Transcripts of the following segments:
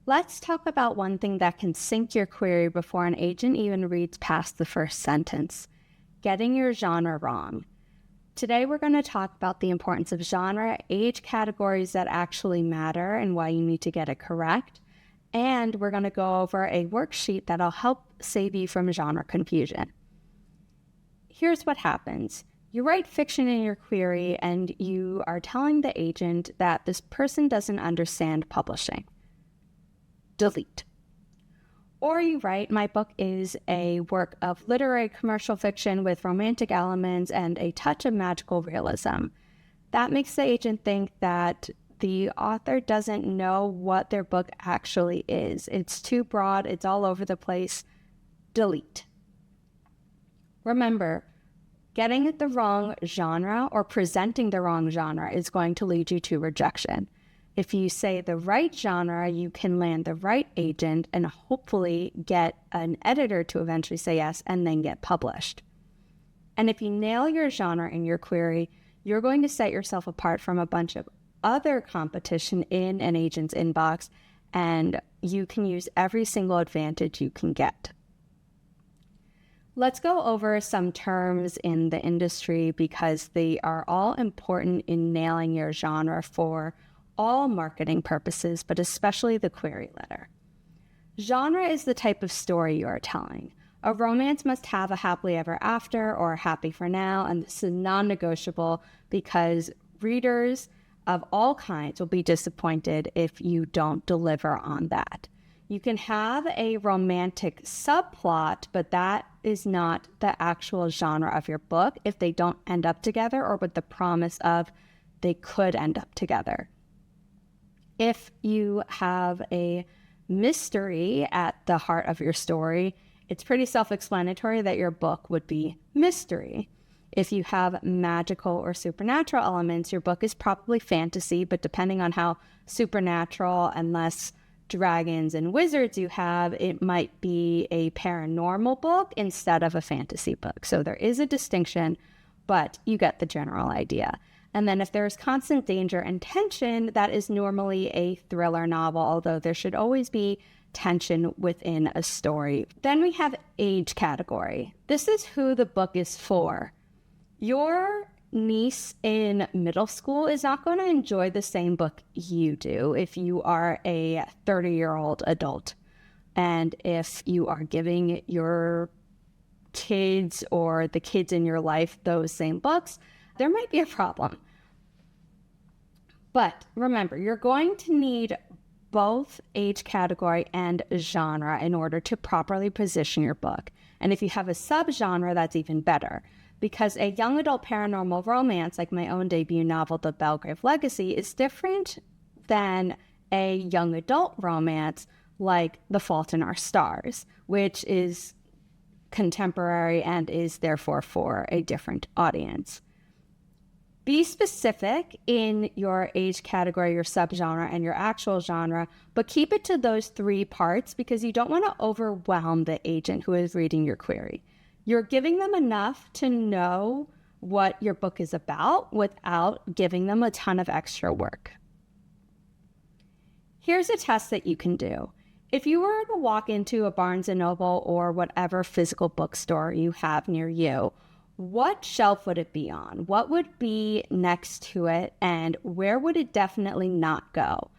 Let's talk about one thing that can sink your query before an agent even reads past the first sentence: getting your genre wrong. Today, we're going to talk about the importance of genre, age categories that actually matter, and why you need to get it correct. And we're going to go over a worksheet that'll help save you from genre confusion. Here's what happens. You write fiction in your query, and you are telling the agent that this person doesn't understand publishing. Delete. Or you write, my book is a work of literary commercial fiction with romantic elements and a touch of magical realism. That makes the agent think that the author doesn't know what their book actually is. It's too broad, it's all over the place. Delete. Remember, getting the wrong genre or presenting the wrong genre is going to lead you to rejection. If you say the right genre, you can land the right agent and hopefully get an editor to eventually say yes and then get published. And if you nail your genre in your query, you're going to set yourself apart from a bunch of other competition in an agent's inbox, and you can use every single advantage you can get. Let's go over some terms in the industry because they are all important in nailing your genre for all marketing purposes, but especially the query letter. Genre is the type of story you are telling. A romance must have a happily ever after or a happy for now, and this is non-negotiable because readers of all kinds will be disappointed if you don't deliver on that. You can have a romantic subplot, but that is not the actual genre of your book if they don't end up together or with the promise of they could end up together. If you have a mystery at the heart of your story, it's pretty self-explanatory that your book would be mystery. If you have magical or supernatural elements, your book is probably fantasy, but depending on how supernatural and less dragons and wizards you have, it might be a paranormal book instead of a fantasy book. So there is a distinction, but you get the general idea. And then if there's constant danger and tension, that is normally a thriller novel, although there should always be tension within a story. Then we have age category. This is who the book is for. Your niece in middle school is not going to enjoy the same book you do if you are a 30-year-old adult. And if you are giving your kids or the kids in your life those same books, there might be a problem. But remember, you're going to need both age category and genre in order to properly position your book. And if you have a subgenre, that's even better, because a young adult paranormal romance, like my own debut novel, The Belgrave Legacy, is different than a young adult romance like The Fault in Our Stars, which is contemporary and is therefore for a different audience. Be specific in your age category, your subgenre, and your actual genre, but keep it to those three parts because you don't want to overwhelm the agent who is reading your query. You're giving them enough to know what your book is about without giving them a ton of extra work. Here's a test that you can do. If you were to walk into a Barnes & Noble or whatever physical bookstore you have near you, what shelf would it be on? What would be next to it? And where would it definitely not go?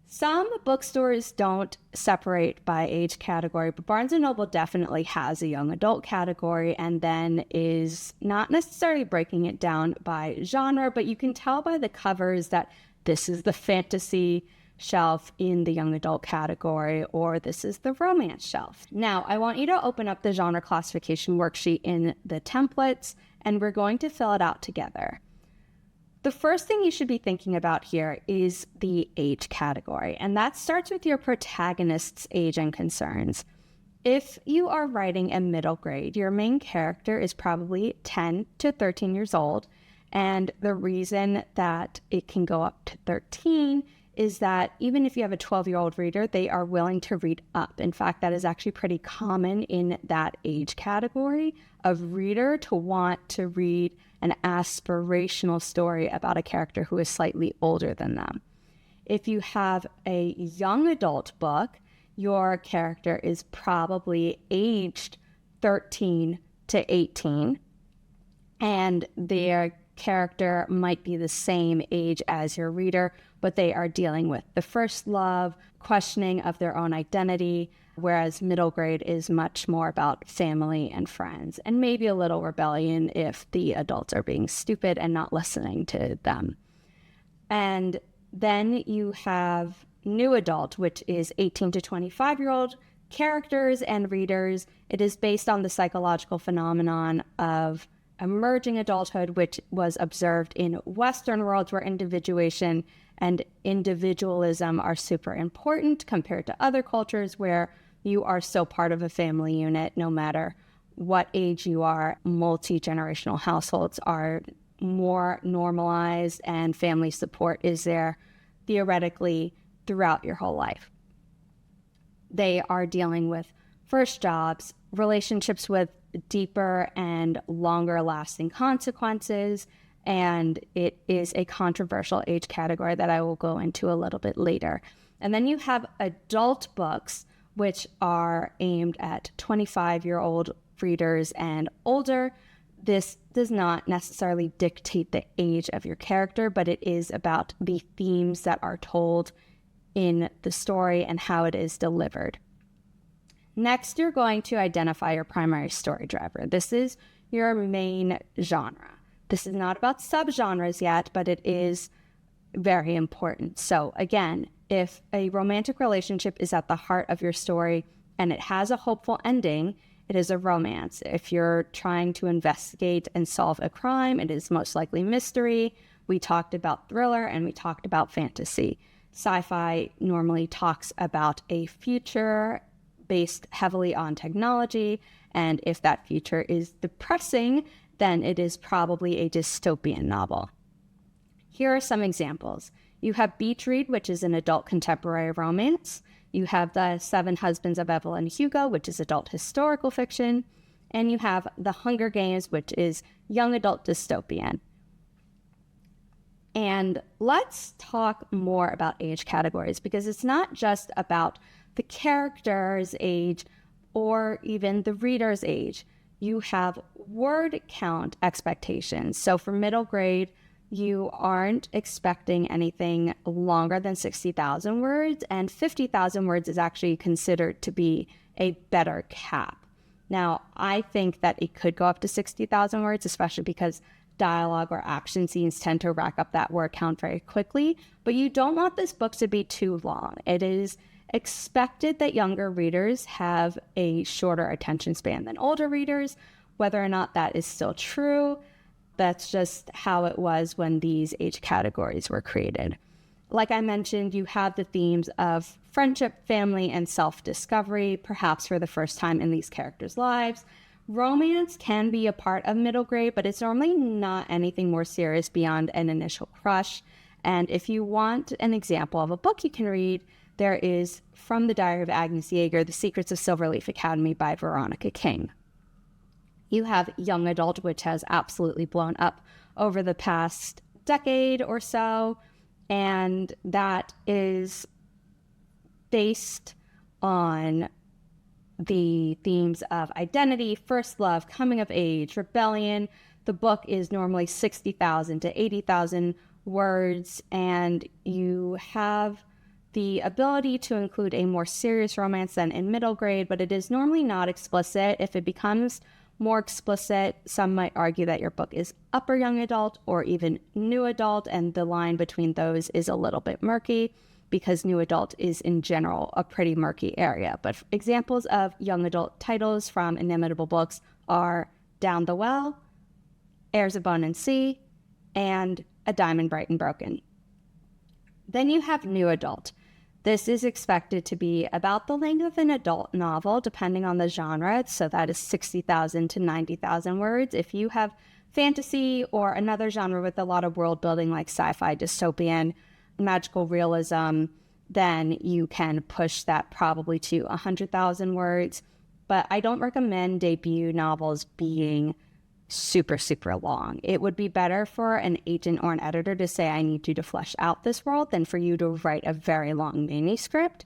Some bookstores don't separate by age category, but Barnes & Noble definitely has a young adult category and then is not necessarily breaking it down by genre, but you can tell by the covers that this is the fantasy shelf in the young adult category, or this is the romance shelf. Now, I want you to open up the genre classification worksheet in the templates, and we're going to fill it out together. The first thing you should be thinking about here is the age category, and that starts with your protagonist's age and concerns. If you are writing a middle grade, your main character is probably 10 to 13 years old, and the reason that it can go up to 13 is that even if you have a 12-year-old reader, they are willing to read up. In fact, that is actually pretty common in that age category of reader to want to read an aspirational story about a character who is slightly older than them. If you have a young adult book, your character is probably aged 13 to 18, and their character might be the same age as your reader, but they are dealing with the first love, questioning of their own identity, whereas middle grade is much more about family and friends, and maybe a little rebellion if the adults are being stupid and not listening to them. And then you have new adult, which is 18 to 25-year-old characters and readers. It is based on the psychological phenomenon of emerging adulthood, which was observed in Western worlds where individuation and individualism are super important compared to other cultures where you are so part of a family unit no matter what age you are. Multi-generational households are more normalized and family support is there theoretically throughout your whole life. They are dealing with first jobs, relationships with deeper and longer lasting consequences, and it is a controversial age category that I will go into a little bit later. And then you have adult books, which are aimed at 25-year-old readers and older. This does not necessarily dictate the age of your character, but it is about the themes that are told in the story and how it is delivered. Next, you're going to identify your primary story driver. This is your main genre. This is not about subgenres yet, but it is very important. So again, if a romantic relationship is at the heart of your story and it has a hopeful ending, it is a romance. If you're trying to investigate and solve a crime, it is most likely mystery. We talked about thriller and we talked about fantasy. Sci-fi normally talks about a future based heavily on technology, and if that future is depressing, then it is probably a dystopian novel. Here are some examples. You have Beach Read, which is an adult contemporary romance. You have The Seven Husbands of Evelyn Hugo, which is adult historical fiction. And you have The Hunger Games, which is young adult dystopian. And let's talk more about age categories, because it's not just about the character's age or even the reader's age. You have word count expectations. So for middle grade, you aren't expecting anything longer than 60,000 words, and 50,000 words is actually considered to be a better cap. Now, I think that it could go up to 60,000 words, especially because dialogue or action scenes tend to rack up that word count very quickly, but you don't want this book to be too long. It is expected that younger readers have a shorter attention span than older readers. Whether or not that is still true, that's just how it was when these age categories were created. Like I mentioned, you have the themes of friendship, family, and self-discovery, perhaps for the first time in these characters' lives. Romance can be a part of middle grade, but it's normally not anything more serious beyond an initial crush. And if you want an example of a book you can read, there is From the Diary of Agnes Yeager, The Secrets of Silverleaf Academy by Veronica King. You have young adult, which has absolutely blown up over the past decade or so, and that is based on the themes of identity, first love, coming of age, rebellion. The book is normally 60,000 to 80,000 words, and you have the ability to include a more serious romance than in middle grade, but it is normally not explicit. If it becomes more explicit, some might argue that your book is upper young adult or even new adult, and the line between those is a little bit murky because new adult is in general a pretty murky area. But examples of young adult titles from Inimitable books are Down the Well, Heirs of Bone and Sea, and A Diamond Bright and Broken. Then you have new adult. This is expected to be about the length of an adult novel, depending on the genre. So that is 60,000 to 90,000 words. If you have fantasy or another genre with a lot of world building like sci-fi, dystopian, magical realism, then you can push that probably to 100,000 words. But I don't recommend debut novels being super, super long. It would be better for an agent or an editor to say, I need you to flesh out this world, than for you to write a very long manuscript,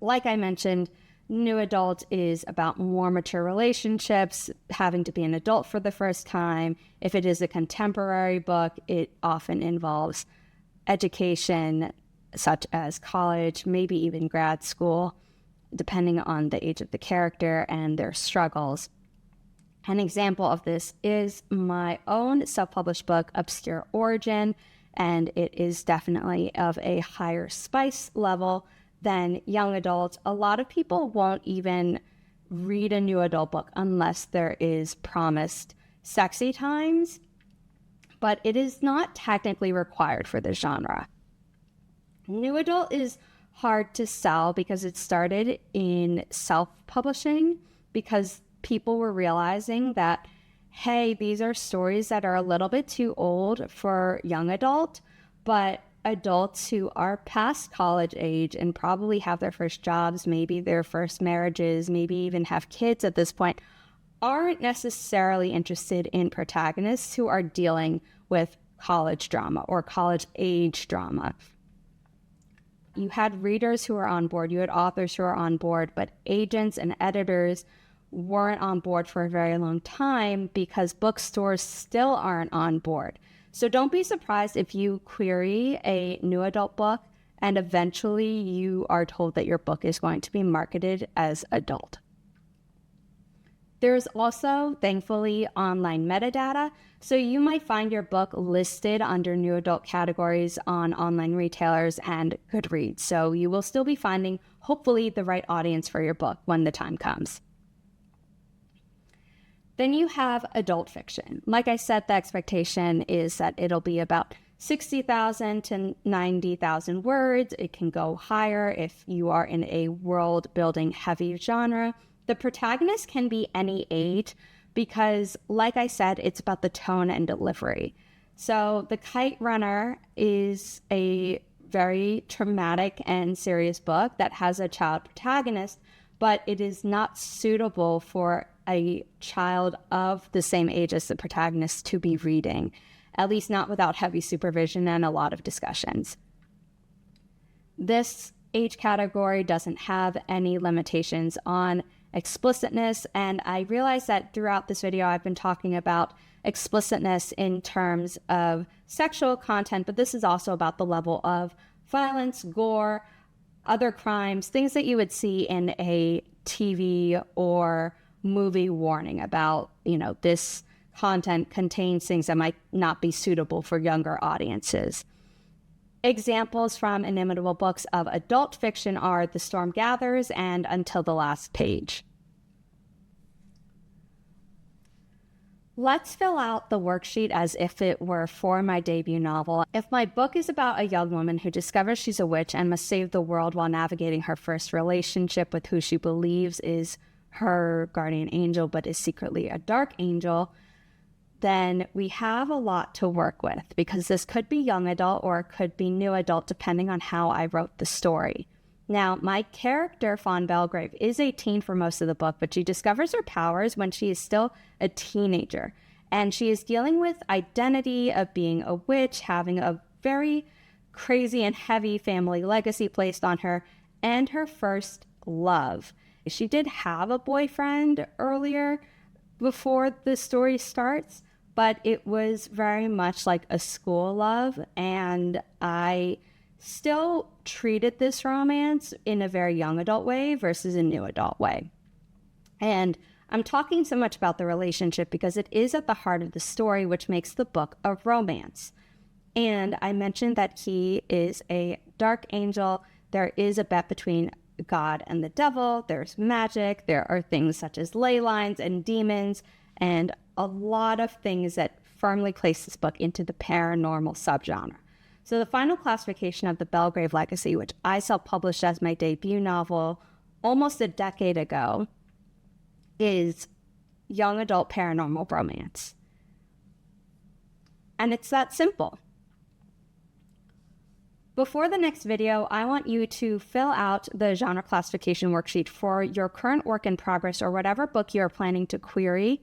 Like I mentioned, new adult is about more mature relationships, having to be an adult for the first time. If it is a contemporary book, it often involves education, such as college, maybe even grad school, depending on the age of the character and their struggles. An example of this is my own self-published book, Obscure Origin, and it is definitely of a higher spice level than young adult. A lot of people won't even read a new adult book unless there is promised sexy times, but it is not technically required for the genre. New adult is hard to sell because it started in self-publishing, because people were realizing that, hey, these are stories that are a little bit too old for young adult, but adults who are past college age and probably have their first jobs, maybe their first marriages, maybe even have kids at this point, aren't necessarily interested in protagonists who are dealing with college drama or college age drama. You had readers who were on board, you had authors who were on board, but agents and editors weren't on board for a very long time because bookstores still aren't on board. So don't be surprised if you query a new adult book and eventually you are told that your book is going to be marketed as adult. There's also, thankfully, online metadata, so you might find your book listed under new adult categories on online retailers and Goodreads, so you will still be finding, hopefully, the right audience for your book when the time comes. Then you have adult fiction. Like I said, the expectation is that it'll be about 60,000 to 90,000 words. It can go higher if you are in a world-building heavy genre. The protagonist can be any age because, like I said, it's about the tone and delivery. So The Kite Runner is a very traumatic and serious book that has a child protagonist, but it is not suitable for a child of the same age as the protagonist to be reading, at least not without heavy supervision and a lot of discussions. This age category doesn't have any limitations on explicitness, and I realize that throughout this video I've been talking about explicitness in terms of sexual content, but this is also about the level of violence, gore, other crimes, things that you would see in a TV or movie warning about, this content contains things that might not be suitable for younger audiences. Examples from Inimitable books of adult fiction are The Storm Gathers and Until the Last Page. Let's fill out the worksheet as if it were for my debut novel. If my book is about a young woman who discovers she's a witch and must save the world while navigating her first relationship with who she believes is her guardian angel but is secretly a dark angel, then we have a lot to work with, because this could be young adult or it could be new adult depending on how I wrote the story. Now, my character, Fawn Belgrave, is 18 for most of the book, but she discovers her powers when she is still a teenager. And she is dealing with identity of being a witch, having a very crazy and heavy family legacy placed on her, and her first love. She did have a boyfriend earlier before the story starts, but it was very much like a school love, and I still treated this romance in a very young adult way versus a new adult way. And I'm talking so much about the relationship because it is at the heart of the story, which makes the book a romance. And I mentioned that he is a dark angel. There is a bet between God and the devil. There's magic. There are things such as ley lines and demons, and a lot of things that firmly place this book into the paranormal subgenre. So the final classification of the Belgrave Legacy, which I self-published as my debut novel almost a decade ago, is young adult paranormal romance. And it's that simple. Before the next video, I want you to fill out the genre classification worksheet for your current work in progress or whatever book you're planning to query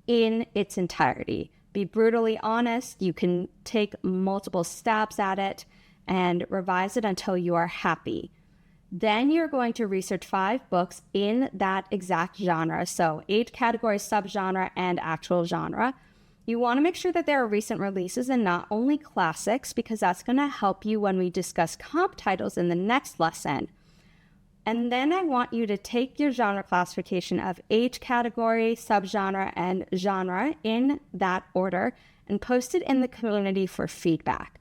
in its entirety. Be brutally honest. You can take multiple stabs at it and revise it until you are happy. Then you're going to research 5 books in that exact genre. So age category, subgenre, and actual genre. You want to make sure that there are recent releases and not only classics, because that's going to help you when we discuss comp titles in the next lesson. And then I want you to take your genre classification of age category, subgenre, and genre in that order and post it in the community for feedback.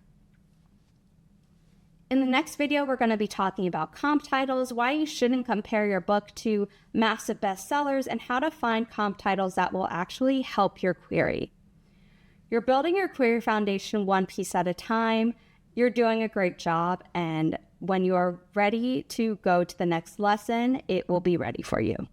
In the next video, we're going to be talking about comp titles, why you shouldn't compare your book to massive bestsellers, and how to find comp titles that will actually help your query. You're building your query foundation one piece at a time. You're doing a great job, and when you are ready to go to the next lesson, it will be ready for you.